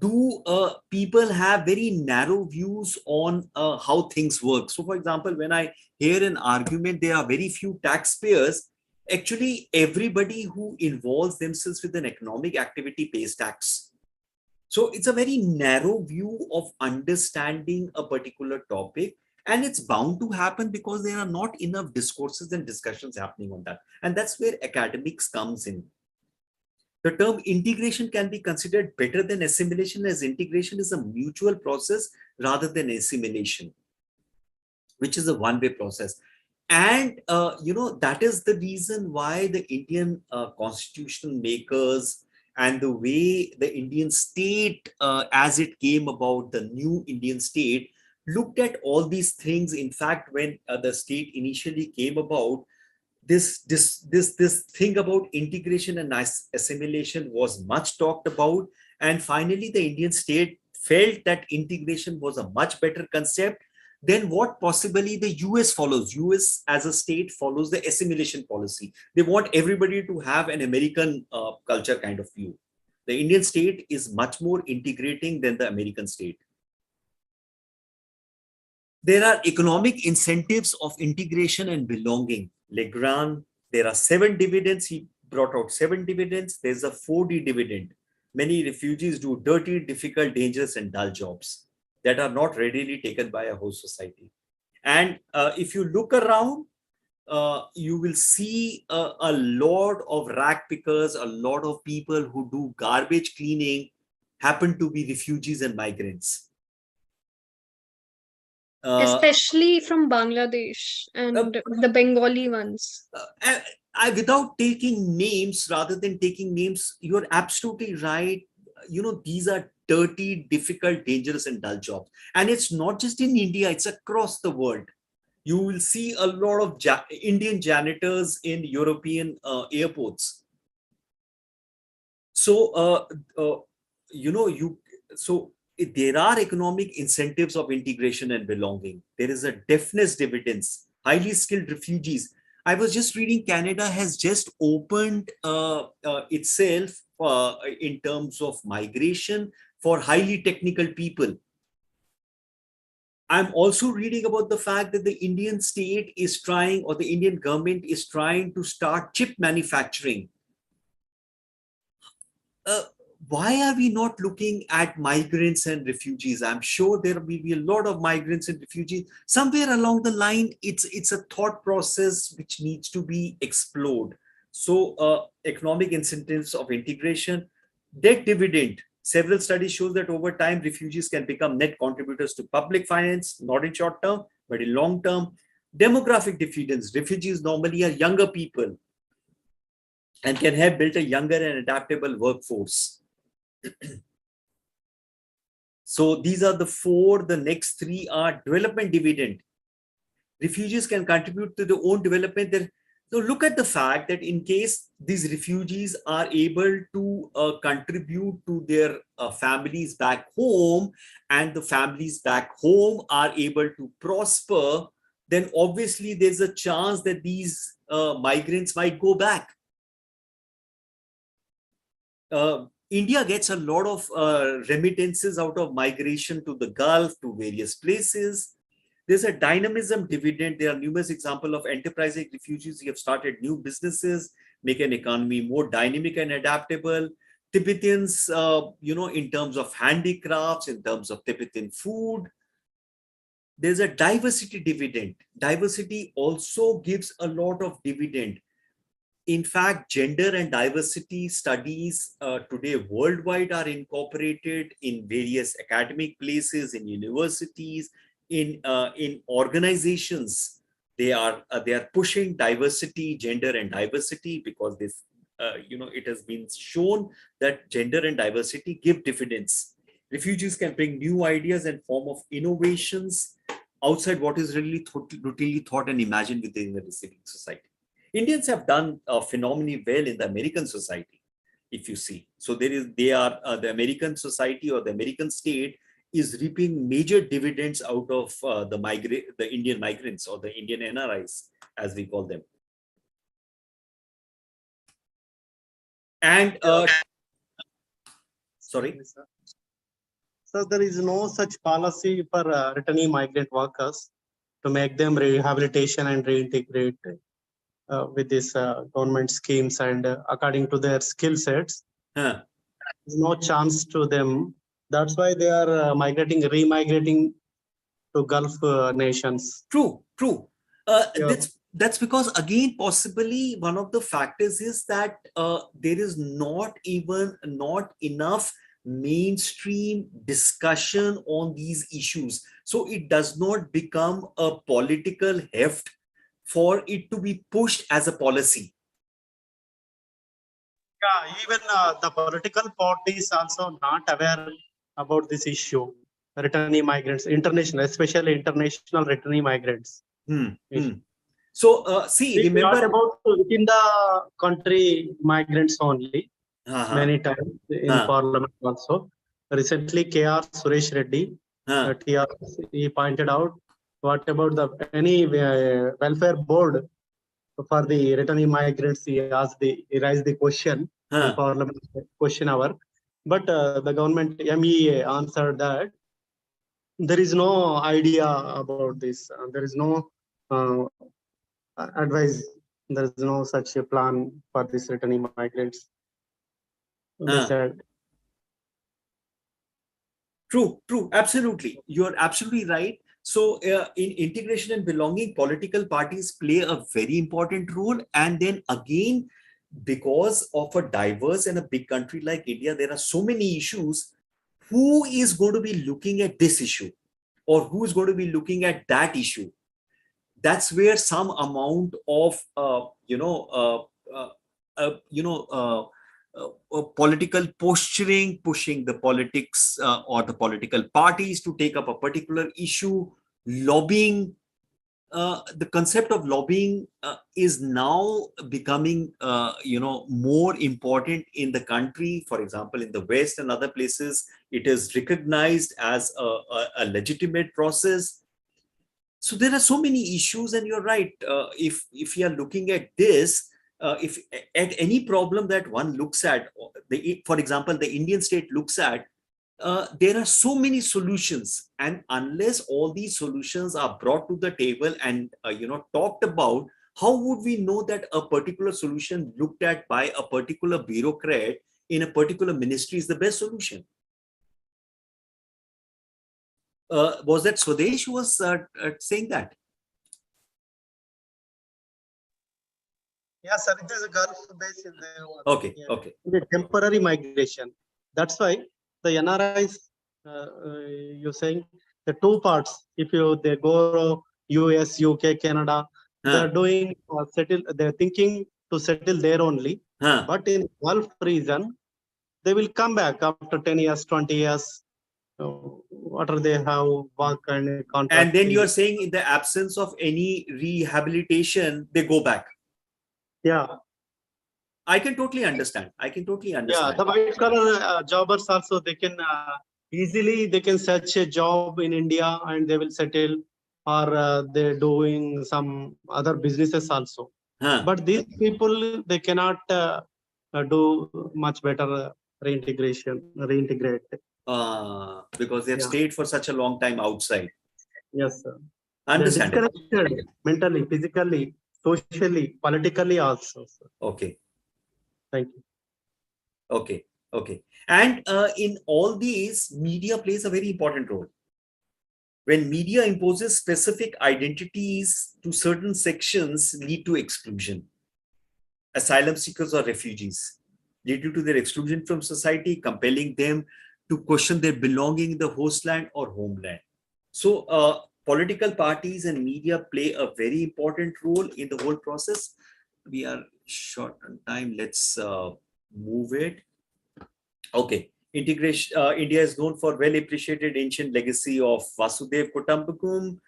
do people have very narrow views on how things work. So for example, when I hear an argument there are very few taxpayers, actually everybody who involves themselves with an economic activity pays tax. So it's a very narrow view of understanding a particular topic, and it's bound to happen because there are not enough discourses and discussions happening on that. And that's where academics comes in. The term integration can be considered better than assimilation, as integration is a mutual process rather than assimilation, which is a one-way process. And that is the reason why the Indian constitutional makers and the way the Indian state, as it came about, the new Indian state, looked at all these things. In fact, when the state initially came about, this thing about integration and assimilation was much talked about, and finally the Indian state felt that integration was a much better concept. then what possibly the US follows? US as a state follows the assimilation policy. They want everybody to have an American culture kind of view. The Indian state is much more integrating than the American state. There are economic incentives of integration and belonging. Legrand, there are 7 dividends. He brought out 7 dividends. There's a 4D dividend. Many refugees do dirty, difficult, dangerous, and dull jobs that are not readily taken by a host society. And if you look around, you will see a lot of rag pickers, a lot of people who do garbage cleaning happen to be refugees and migrants. Especially from Bangladesh and the Bengali ones. Without taking names, rather than taking names, you're absolutely right. These are dirty, difficult, dangerous, and dull jobs. And it's not just in India, it's across the world. You will see a lot of Indian janitors in European airports. So, there are economic incentives of integration and belonging. There is a deafness dividends, highly skilled refugees. I was just reading Canada has just opened itself in terms of migration for highly technical people. I'm also reading about the fact that the Indian state is trying, or the Indian government is trying to start chip manufacturing. Why are we not looking at migrants and refugees? I'm sure there will be a lot of migrants and refugees. Somewhere along the line, it's a thought process which needs to be explored. So economic incentives of integration, debt dividend. Several studies show that over time, refugees can become net contributors to public finance, not in short term, but in long term. Demographic dividends. Refugees normally are younger people and can have built a younger and adaptable workforce. So these are the 4. The next 3 are development dividend. Refugees can contribute to their own development. So look at the fact that in case these refugees are able to contribute to their families back home, and the families back home are able to prosper, then obviously there's a chance that these migrants might go back. India gets a lot of remittances out of migration to the Gulf, to various places. There's a dynamism dividend. There are numerous examples of enterprising refugees who have started new businesses, make an economy more dynamic and adaptable. Tibetans, in terms of handicrafts, in terms of Tibetan food. There's a diversity dividend. Diversity also gives a lot of dividend. In fact, gender and diversity studies today worldwide are incorporated in various academic places, in universities, in organizations. They are pushing diversity, gender and diversity, because this, it has been shown that gender and diversity give dividends. Refugees can bring new ideas and form of innovations outside what is really routinely thought and imagined within the receiving society. Indians have done phenomenally well in the American society, if you see. So the American society or the American state is reaping major dividends out of the Indian migrants, or the Indian NRIs, as we call them. And sorry. So there is no such policy for returning migrant workers to make them rehabilitation and reintegrate with these government schemes and according to their skill sets. There's no chance to them. That's why they are remigrating to Gulf nations. True. That's because, again, possibly one of the factors is that there is not enough mainstream discussion on these issues. So it does not become a political heft for it to be pushed as a policy. Yeah, even the political parties also not aware about this issue. Returning migrants, especially international returning migrants. So see, we remember about within the country migrants only. Many times in Parliament also. Recently, K.R. Suresh Reddy, he pointed out what about the any welfare board for the returning migrants? He raised the question in Parliament question hour, but the government MEA answered that there is no idea about this. There is no uh, advice. There is no such a plan for this returning migrants. They said. True, absolutely. You're absolutely right. So in integration and belonging, political parties play a very important role. And then again, because of a diverse and a big country like India, there are so many issues. Who is going to be looking at this issue, or who is going to be looking at that issue? That's where some amount of political posturing, pushing the politics or the political parties to take up a particular issue, lobbying. The concept of lobbying is now becoming, more important in the country. For example, in the West and other places, it is recognized as a legitimate process. So there are so many issues, and you're right. If you are looking at this, if at any problem that one looks at, for example, the Indian state looks at, there are so many solutions, and unless all these solutions are brought to the table and talked about, how would we know that a particular solution looked at by a particular bureaucrat in a particular ministry is the best solution? Was that Swadesh who was saying that? Yeah, sir. It is a Gulf base in there. Okay, okay. The temporary migration. That's why the NRIs, you're saying the two parts. If they go US, UK, Canada, they're doing settle. They're thinking to settle there only. But in Gulf region, they will come back after 10 years, 20 years. What are they have work and contract? And then you're saying in the absence of any rehabilitation, they go back. Yeah. I can totally understand. Yeah, the white collar jobbers also, they can easily they can search a job in India and they will settle, or they're doing some other businesses also. But these people, they cannot do much better reintegrate. Because they've stayed for such a long time outside. Yes, sir. Understandable. Mentally, physically, socially, politically also, sir. Okay. Thank you. Okay. And in all these, media plays a very important role. When media imposes specific identities to certain sections, lead to exclusion. Asylum seekers or refugees, due to their exclusion from society, compelling them to question their belonging in the host land or homeland. So political parties and media play a very important role in the whole process. We are short on time. Let's move it. Okay. Integration. India is known for well-appreciated ancient legacy of Vasudev Kutumbakam.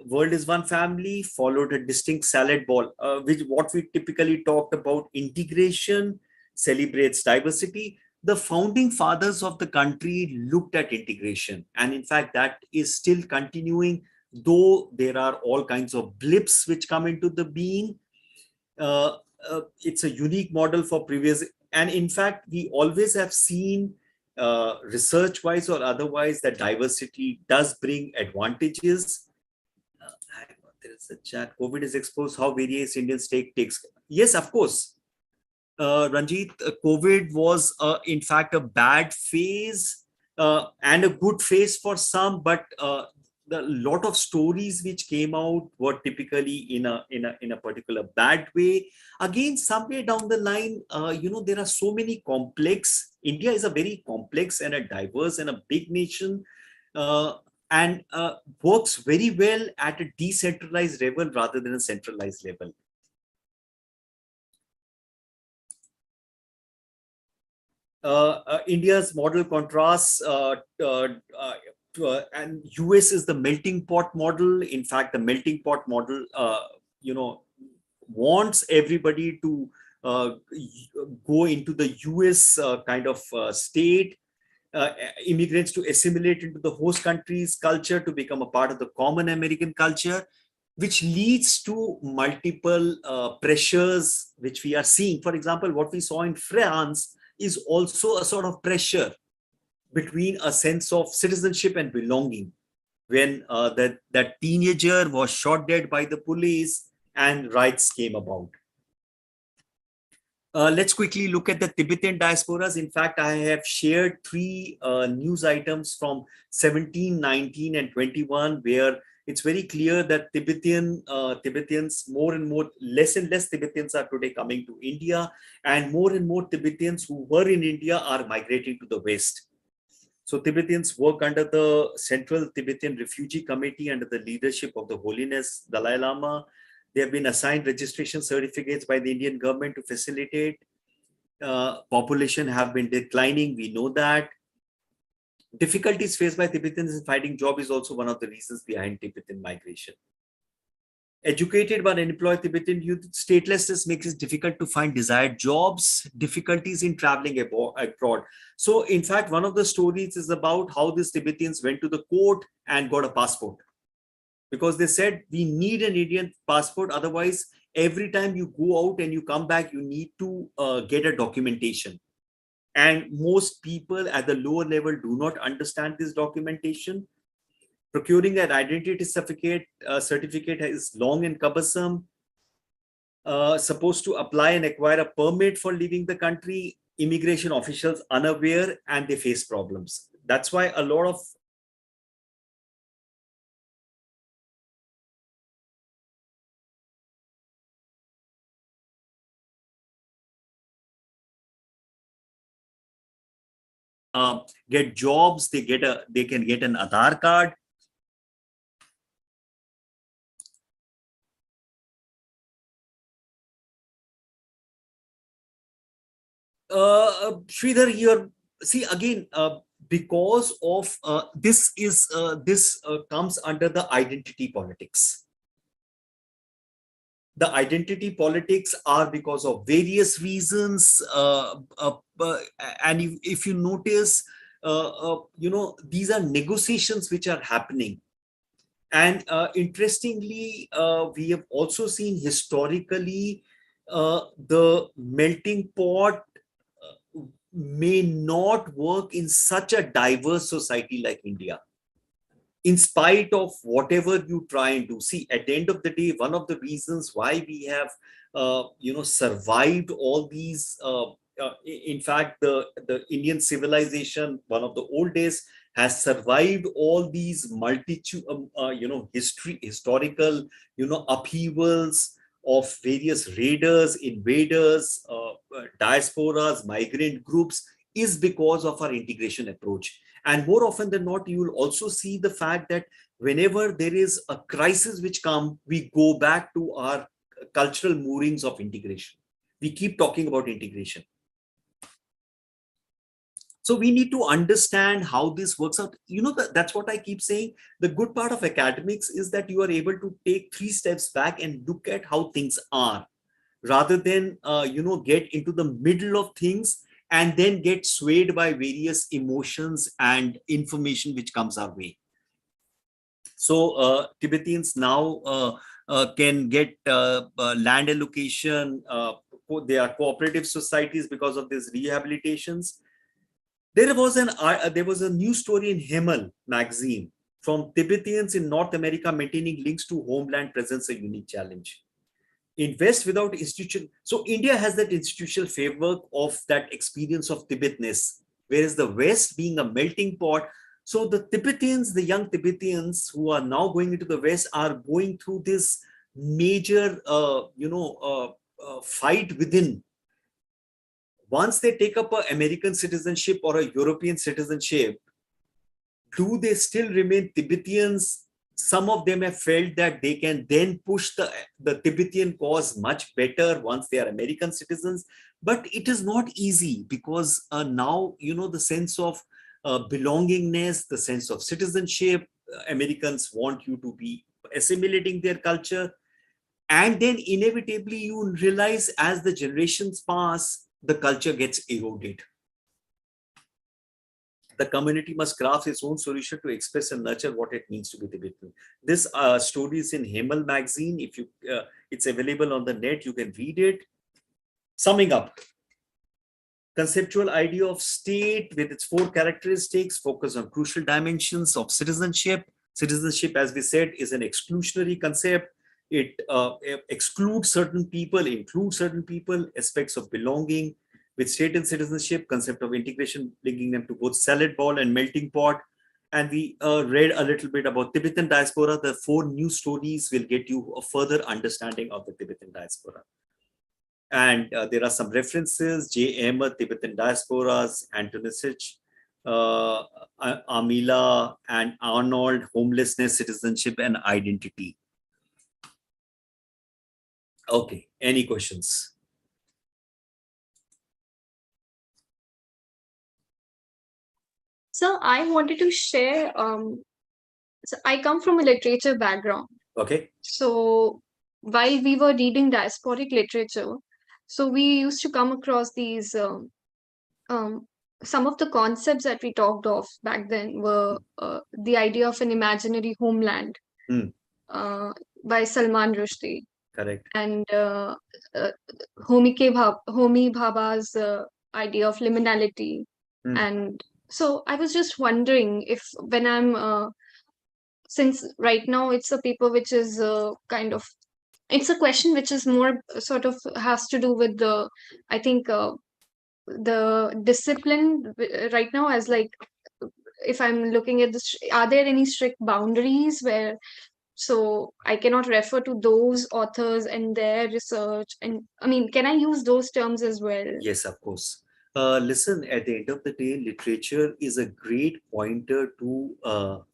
World is one family, followed a distinct salad bowl, which what we typically talked about. Integration celebrates diversity. The founding fathers of the country looked at integration, and in fact that is still continuing, though there are all kinds of blips which come into the being. It's a unique model for previous, and in fact we always have seen research wise or otherwise that diversity does bring advantages. There is a chat. COVID is exposed how various Indian state takes. Yes, of course. Ranjit, COVID was in fact a bad phase and a good phase for some, but the lot of stories which came out were typically in a particular bad way. Again, somewhere down the line, there are so many complex. India is a very complex and a diverse and a big nation, and works very well at a decentralized level rather than a centralized level. India's model contrasts and US is the melting pot model. In fact, the melting pot model, wants everybody to go into the US kind of state. immigrants to assimilate into the host country's culture, to become a part of the common American culture, which leads to multiple pressures which we are seeing. For example, what we saw in France is also a sort of pressure between a sense of citizenship and belonging, when that teenager was shot dead by the police and riots came about. Let's quickly look at the Tibetan diasporas. In fact, I have shared three news items from 17, 19, and 21, where it's very clear that Tibetans, more and more, less and less Tibetans are today coming to India, and more Tibetans who were in India are migrating to the West. So Tibetans work under the Central Tibetan Refugee Committee under the leadership of the Holiness Dalai Lama. They have been assigned registration certificates by the Indian government to facilitate. Population have been declining, we know that. Difficulties faced by Tibetans in finding job is also one of the reasons behind Tibetan migration. Educated but unemployed Tibetan youth, statelessness makes it difficult to find desired jobs, difficulties in traveling abroad. So in fact, one of the stories is about how these Tibetans went to the court and got a passport, because they said, we need an Indian passport. Otherwise, every time you go out and you come back, you need to get a documentation. And most people at the lower level do not understand this documentation. Procuring an identity certificate is long and cumbersome. Supposed to apply and acquire a permit for leaving the country, immigration officials unaware, and they face problems. That's why a lot of get jobs, they can get an Aadhaar card. Sridhar, here, see again, because of this comes under the identity politics. The identity politics are because of various reasons, and if you notice, these are negotiations which are happening. And interestingly, we have also seen historically the melting pot may not work in such a diverse society like India, in spite of whatever you try and do. See, at the end of the day, one of the reasons why we have survived all these, in fact, the Indian civilization, one of the old days, has survived all these multitude, historical, upheavals of various raiders, invaders, diasporas, migrant groups, is because of our integration approach. And more often than not, you will also see the fact that whenever there is a crisis which comes, we go back to our cultural moorings of integration. We keep talking about integration. So we need to understand how this works out. That's what I keep saying. The good part of academics is that you are able to take 3 steps back and look at how things are, rather than, get into the middle of things and then get swayed by various emotions and information which comes our way. So Tibetans now can get land allocation. They are cooperative societies because of these rehabilitations. There was a news story in Himal magazine from Tibetans in North America maintaining links to homeland presents a unique challenge. Invest without institution. So India has that institutional framework of that experience of Tibetness, whereas the West being a melting pot. So the Tibetans, the young Tibetans who are now going into the West, are going through this major, fight within. Once they take up an American citizenship or a European citizenship, do they still remain Tibetans? Some of them have felt that they can then push the Tibetan cause much better once they are American citizens. But it is not easy, because now, the sense of belongingness, the sense of citizenship, Americans want you to be assimilating their culture. And then inevitably you realize as the generations pass, the culture gets eroded. The community must craft its own solution to express and nurture what it means to be Tibetan. This story is in Hemal magazine. If you, it's available on the net. You can read it. Summing up, conceptual idea of state with its 4 characteristics focus on crucial dimensions of citizenship. Citizenship, as we said, is an exclusionary concept. It excludes certain people, includes certain people, aspects of belonging. With state and citizenship, concept of integration, linking them to both salad bowl and melting pot. And we read a little bit about Tibetan diaspora. The 4 new stories will get you a further understanding of the Tibetan diaspora. And there are some references: J. Ahmed, Tibetan Diasporas, Antonisich, Amila, and Arnold, Homelessness, Citizenship, and Identity. Okay, any questions? So I wanted to share, so I come from a literature background. Okay. So while we were reading diasporic literature, so we used to come across these, some of the concepts that we talked of back then were the idea of an imaginary homeland Hmm. by Salman Rushdie. Correct. And Homi Bhabha's idea of liminality. And so I was just wondering if when I'm, since right now it's a paper which is kind of, it's a question which is more sort of has to do with the, I think, the discipline right now as like, if I'm looking at this, are there any strict boundaries where, so I cannot refer to those authors and their research, and I mean, can I use those terms as well? Yes, of course. Listen, at the end of the day, literature is a great pointer to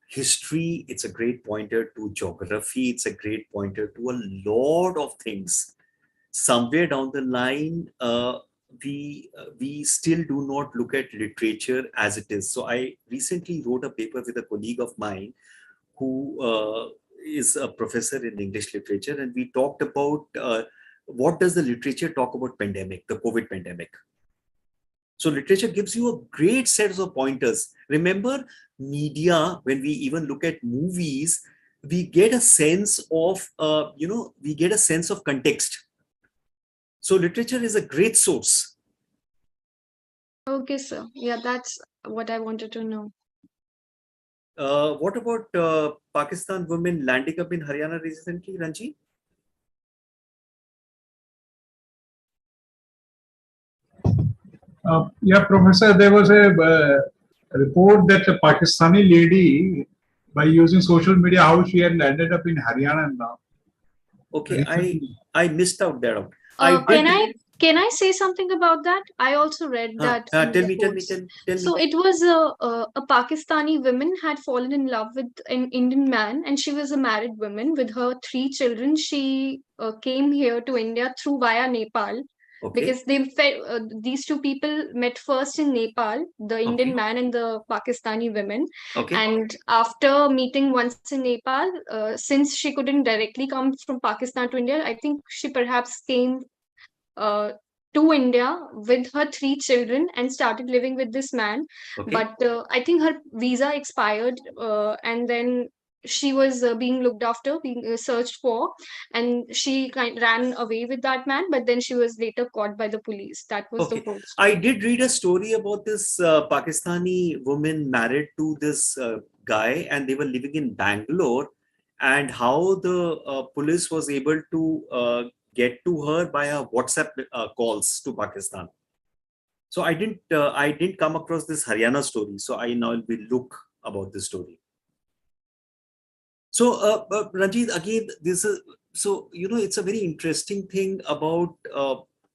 history. It's a great pointer to geography. It's a great pointer to a lot of things. Somewhere down the line, we still do not look at literature as it is. So I recently wrote a paper with a colleague of mine who is a professor in English literature, and we talked about what does the literature talk about pandemic, the COVID pandemic. So literature gives you a great set of pointers. Remember, media, when we even look at movies, we get a sense of, we get a sense of context. So literature is a great source. Okay, sir. Yeah, that's what I wanted to know. What about Pakistan women landing up in Haryana recently, Ranji? Yeah, Professor, there was a report that a Pakistani lady, by using social media, how she had ended up in Haryana now. Okay, I missed out that. Can I say something about that? I also read that. Tell me. So it was a Pakistani woman had fallen in love with an Indian man, and she was a married woman with her 3 children. She came here to India through via Nepal. Okay. Because these 2 people met first in Nepal, the Indian man and the Pakistani women. Okay. And after meeting once in Nepal, since she couldn't directly come from Pakistan to India, I think she perhaps came to India with her 3 children and started living with this man. Okay. But I think her visa expired, and then she was being looked after, being searched for, and she ran away with that man. But then she was later caught by the police. That was the post. I did read a story about this Pakistani woman married to this guy, and they were living in Bangalore, and how the police was able to get to her via WhatsApp calls to Pakistan. So I didn't come across this Haryana story. So I now will look about this story. So Ranjit, again, this is, so it's a very interesting thing about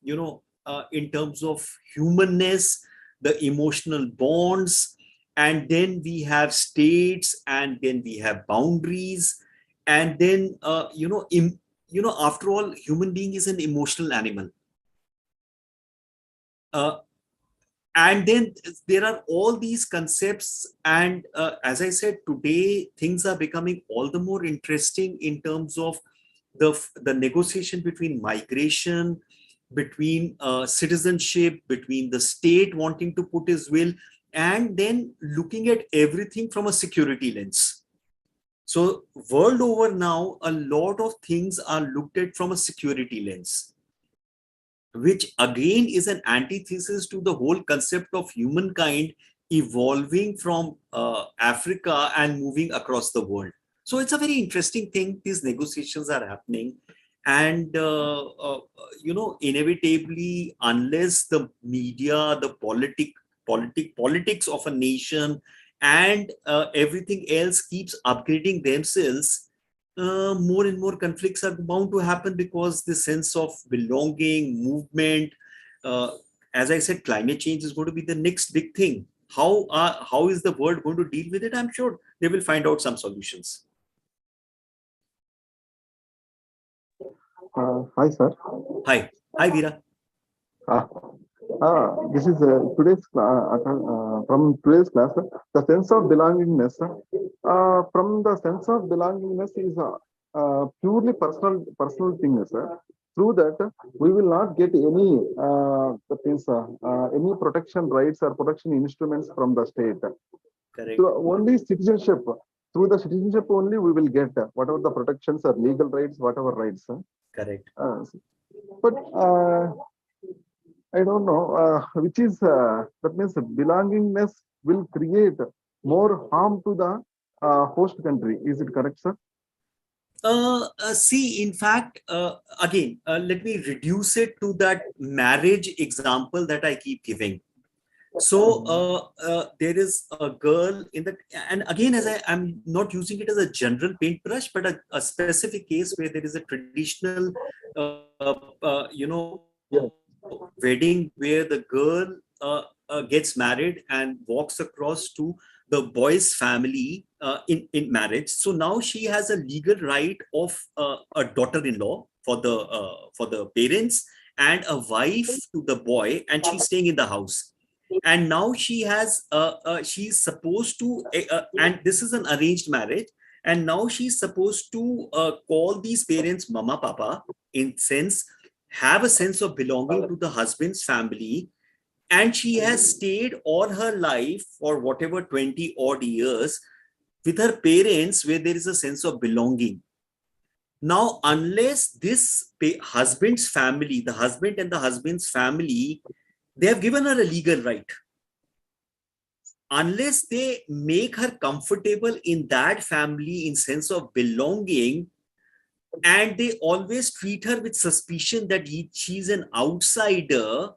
in terms of humanness, the emotional bonds, and then we have states, and then we have boundaries, and then after all, human being is an emotional animal. And then there are all these concepts, and as I said, today things are becoming all the more interesting in terms of the negotiation between migration, between citizenship, between the state wanting to put his will. and then looking at everything from a security lens. So world over now, a lot of things are looked at from a security lens, which again is an antithesis to the whole concept of humankind evolving from Africa and moving across the world. So it's a very interesting thing. These negotiations are happening. And, inevitably, unless the media, the politics of a nation and everything else keeps upgrading themselves, more and more conflicts are bound to happen, because the sense of belonging, movement, as I said, climate change is going to be the next big thing. How is the world going to deal with it? I'm sure they will find out some solutions. Hi, sir. Hi, Veera. This is from today's class. The sense of belongingness. From the sense of belongingness is purely personal thing, sir. Through that, we will not get any protection rights or protection instruments from the state. Correct. So only citizenship. Through the citizenship only we will get whatever the protections or legal rights, whatever rights. Correct. But I don't know which is that means belongingness will create more harm to the host country. Is it correct, sir? See, in fact, again, let me reduce it to that marriage example that I keep giving. So there is a girl in the, and again, as I'm not using it as a general paintbrush, but a specific case where there is a traditional, wedding where the girl gets married and walks across to the boy's family in marriage. So now she has a legal right of a daughter-in-law for the parents and a wife to the boy, and she's staying in the house. And now she has she's supposed to and this is an arranged marriage, and now she's supposed to call these parents mama papa, in sense have a sense of belonging to the husband's family. And she has stayed all her life for whatever 20 odd years with her parents, where there is a sense of belonging. Now, unless this husband's family, the husband and the husband's family, they have given her a legal right. Unless they make her comfortable in that family in sense of belonging, and they always treat her with suspicion that she's an outsider,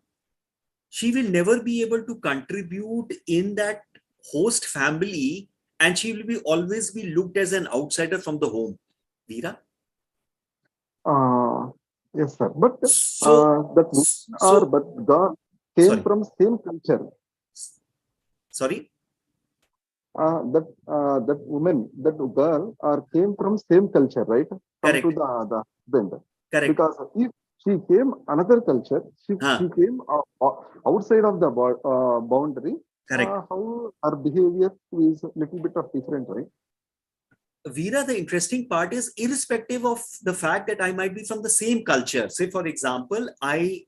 she will never be able to contribute in that host family, and she will always be looked as an outsider from the home. Veera? Yes, sir. But but God came from same culture. Sorry? That woman, that girl, came from same culture, right? Correct. To the husband. Correct. Because if she came another culture, she came outside of the boundary. Correct. How her behavior is a little bit of different, right? Veera, the interesting part is, irrespective of the fact that I might be from the same culture. Say, for example, I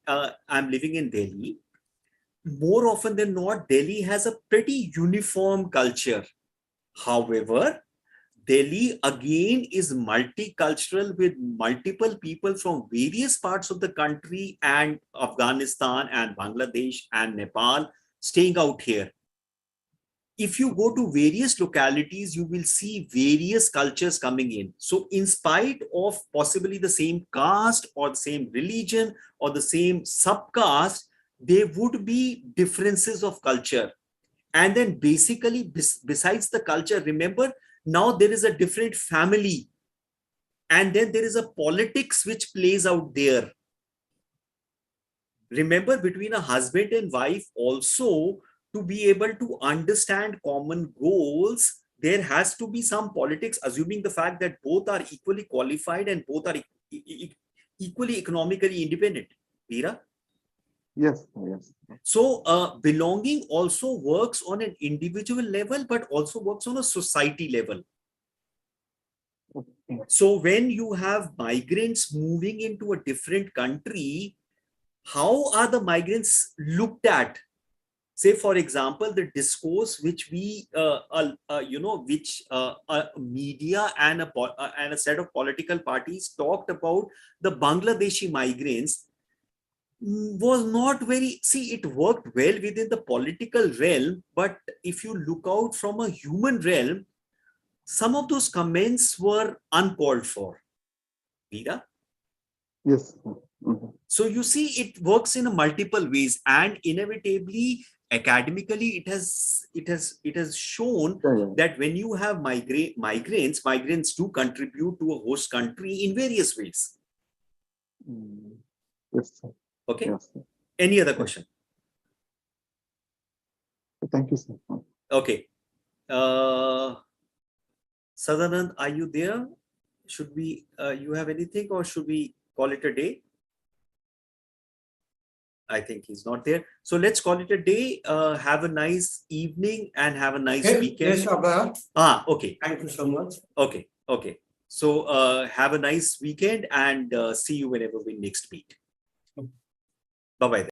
am living in Delhi. More often than not, Delhi has a pretty uniform culture. However, Delhi again is multicultural, with multiple people from various parts of the country and Afghanistan and Bangladesh and Nepal staying out here. If you go to various localities, you will see various cultures coming in. So in spite of possibly the same caste or the same religion or the same subcaste, there would be differences of culture. And then basically, besides the culture, remember, now there is a different family. And then there is a politics which plays out there. Remember, between a husband and wife also, to be able to understand common goals, there has to be some politics, assuming the fact that both are equally qualified and both are equally economically independent. Veera? Yes, yes. So belonging also works on an individual level, but also works on a society level. Okay. So when you have migrants moving into a different country, how are the migrants looked at? Say, for example, the discourse which we, which media and a set of political parties talked about the Bangladeshi migrants was not very, see, it worked well within the political realm, but if you look out from a human realm, some of those comments were uncalled for. Veera? Yes. Mhm. So you see, it works in multiple ways, and inevitably, academically, it has shown Yeah. that when you have migrants do contribute to a host country in various ways. Mm. Yes, sir. Okay. Yes, sir. Any other question? Thank you, sir. Okay. Sadanand, are you there? Should we, you have anything, or should we call it a day? I think he's not there. So let's call it a day. Have a nice evening and have a nice weekend. Yes, Abhay. Okay. Thank you so much. Okay. Okay. So have a nice weekend and see you whenever we next meet. Bye-bye.